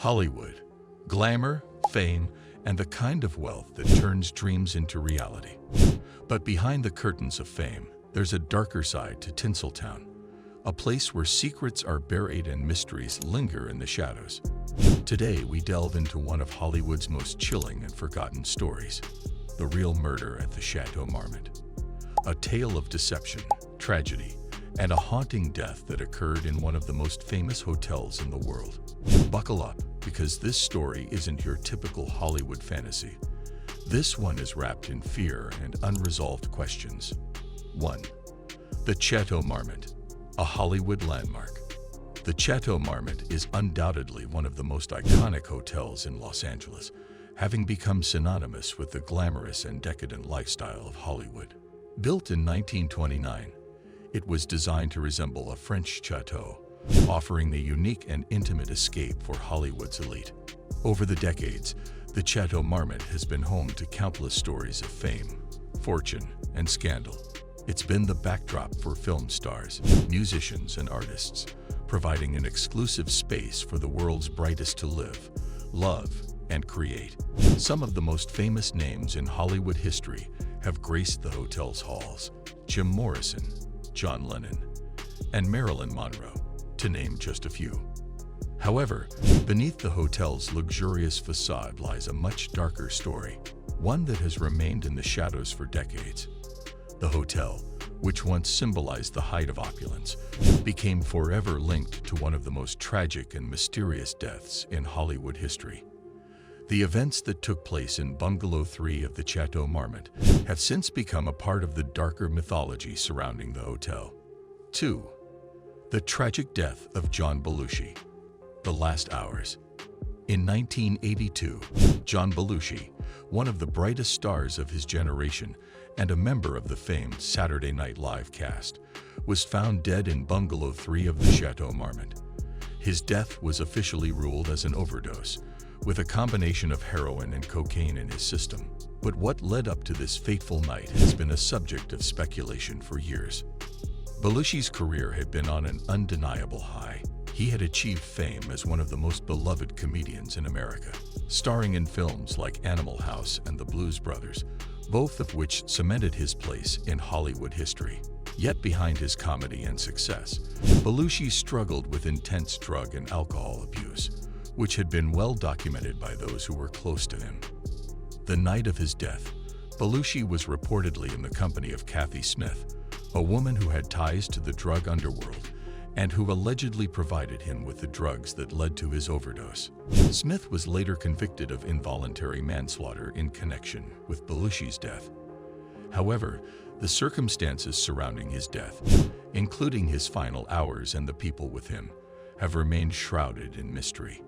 Hollywood, glamour, fame, and the kind of wealth that turns dreams into reality. But behind the curtains of fame, there's a darker side to Tinseltown, a place where secrets are buried and mysteries linger in the shadows. Today, we delve into one of Hollywood's most chilling and forgotten stories, the real murder at the Chateau Marmont. A tale of deception, tragedy, and a haunting death that occurred in one of the most famous hotels in the world. Buckle up, because this story isn't your typical Hollywood fantasy. This one is wrapped in fear and unresolved questions. 1. The Chateau Marmont, a Hollywood landmark. The Chateau Marmont is undoubtedly one of the most iconic hotels in Los Angeles, having become synonymous with the glamorous and decadent lifestyle of Hollywood. Built in 1929, it was designed to resemble a French chateau, offering a unique and intimate escape for Hollywood's elite. Over the decades, the Chateau Marmont has been home to countless stories of fame, fortune, and scandal. It's been the backdrop for film stars, musicians, and artists, providing an exclusive space for the world's brightest to live, love, and create. Some of the most famous names in Hollywood history have graced the hotel's halls: Jim Morrison, John Lennon, and Marilyn Monroe, to name just a few. However, beneath the hotel's luxurious facade lies a much darker story, one that has remained in the shadows for decades. The hotel, which once symbolized the height of opulence, became forever linked to one of the most tragic and mysterious deaths in Hollywood history. The events that took place in Bungalow 3 of the Chateau Marmont have since become a part of the darker mythology surrounding the hotel. 2. The tragic death of John Belushi. The last hours. In 1982, John Belushi, one of the brightest stars of his generation and a member of the famed Saturday Night Live cast, was found dead in Bungalow 3 of the Chateau Marmont. His death was officially ruled as an overdose, with a combination of heroin and cocaine in his system. But what led up to this fateful night has been a subject of speculation for years. Belushi's career had been on an undeniable high. He had achieved fame as one of the most beloved comedians in America, starring in films like Animal House and The Blues Brothers, both of which cemented his place in Hollywood history. Yet behind his comedy and success, Belushi struggled with intense drug and alcohol abuse, which had been well documented by those who were close to him. The night of his death, Belushi was reportedly in the company of Kathy Smith, a woman who had ties to the drug underworld and who allegedly provided him with the drugs that led to his overdose. Smith was later convicted of involuntary manslaughter in connection with Belushi's death. However, the circumstances surrounding his death, including his final hours and the people with him, have remained shrouded in mystery.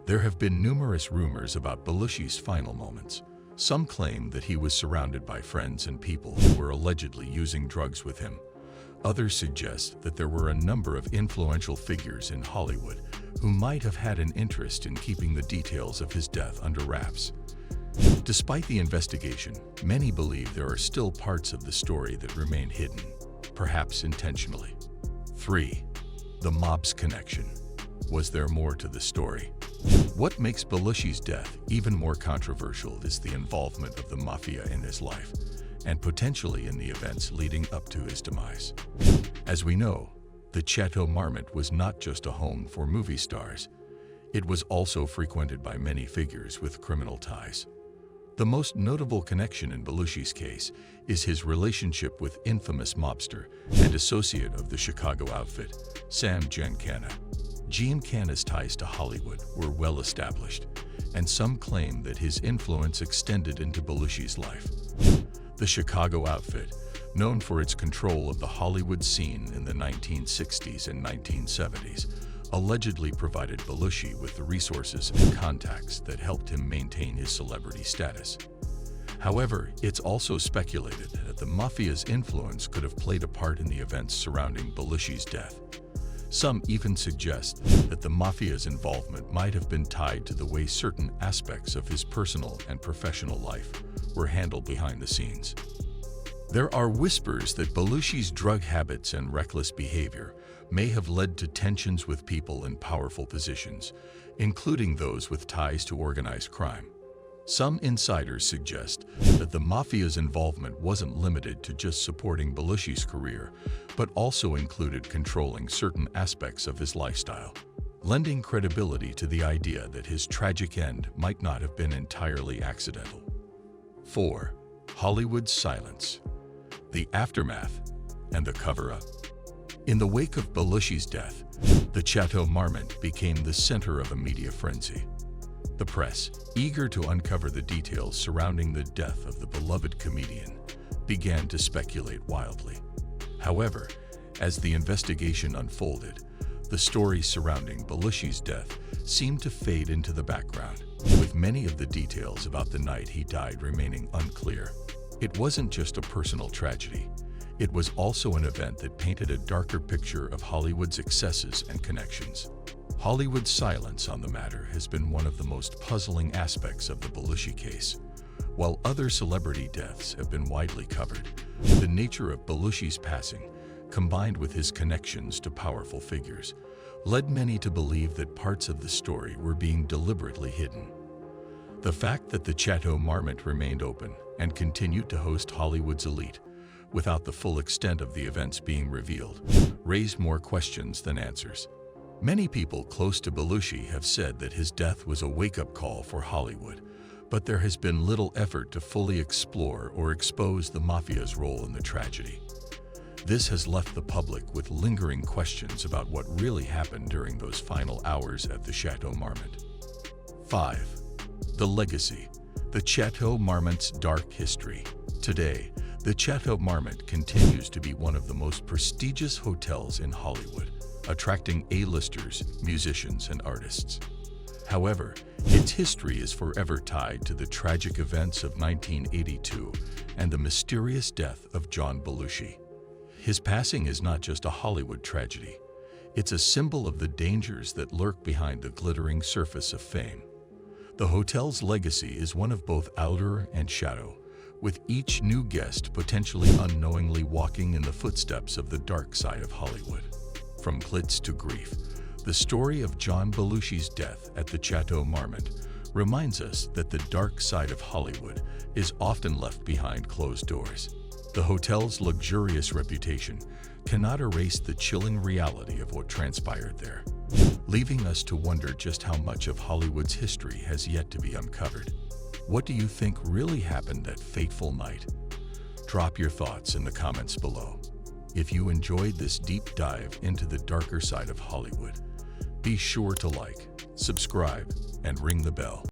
There have been numerous rumors about Belushi's final moments. Some claim that he was surrounded by friends and people who were allegedly using drugs with him. Others suggest that there were a number of influential figures in Hollywood who might have had an interest in keeping the details of his death under wraps. Despite the investigation, many believe there are still parts of the story that remain hidden, perhaps intentionally. 3. The mob's connection. Was there more to the story? What makes Belushi's death even more controversial is the involvement of the mafia in his life, and potentially in the events leading up to his demise. As we know, the Chateau Marmont was not just a home for movie stars. It was also frequented by many figures with criminal ties. The most notable connection in Belushi's case is his relationship with infamous mobster and associate of the Chicago outfit, Sam Giancana. Giancana's ties to Hollywood were well established, and some claim that his influence extended into Belushi's life. The Chicago outfit, known for its control of the Hollywood scene in the 1960s and 1970s, allegedly provided Belushi with the resources and contacts that helped him maintain his celebrity status. However, it's also speculated that the mafia's influence could have played a part in the events surrounding Belushi's death. Some even suggest that the mafia's involvement might have been tied to the way certain aspects of his personal and professional life were handled behind the scenes. There are whispers that Belushi's drug habits and reckless behavior may have led to tensions with people in powerful positions, including those with ties to organized crime. Some insiders suggest that the mafia's involvement wasn't limited to just supporting Belushi's career, but also included controlling certain aspects of his lifestyle, lending credibility to the idea that his tragic end might not have been entirely accidental. 4. Hollywood's silence, the aftermath, and the cover-up. In the wake of Belushi's death, the Chateau Marmont became the center of a media frenzy. The press, eager to uncover the details surrounding the death of the beloved comedian, began to speculate wildly. However, as the investigation unfolded, the stories surrounding Belushi's death seemed to fade into the background, with many of the details about the night he died remaining unclear. It wasn't just a personal tragedy. It was also an event that painted a darker picture of Hollywood's excesses and connections. Hollywood's silence on the matter has been one of the most puzzling aspects of the Belushi case. While other celebrity deaths have been widely covered, the nature of Belushi's passing, combined with his connections to powerful figures, led many to believe that parts of the story were being deliberately hidden. The fact that the Chateau Marmont remained open and continued to host Hollywood's elite, without the full extent of the events being revealed, raised more questions than answers. Many people close to Belushi have said that his death was a wake-up call for Hollywood, but there has been little effort to fully explore or expose the mafia's role in the tragedy. This has left the public with lingering questions about what really happened during those final hours at the Chateau Marmont. 5. The legacy, the Chateau Marmont's dark history. Today, the Chateau Marmont continues to be one of the most prestigious hotels in Hollywood, attracting A-listers, musicians, and artists. However, its history is forever tied to the tragic events of 1982 and the mysterious death of John Belushi. His passing is not just a Hollywood tragedy. It's a symbol of the dangers that lurk behind the glittering surface of fame. The hotel's legacy is one of both allure and shadow, with each new guest potentially unknowingly walking in the footsteps of the dark side of Hollywood. From glitz to grief, the story of John Belushi's death at the Chateau Marmont reminds us that the dark side of Hollywood is often left behind closed doors. The hotel's luxurious reputation cannot erase the chilling reality of what transpired there, leaving us to wonder just how much of Hollywood's history has yet to be uncovered. What do you think really happened that fateful night? Drop your thoughts in the comments below. If you enjoyed this deep dive into the darker side of Hollywood, be sure to like, subscribe, and ring the bell.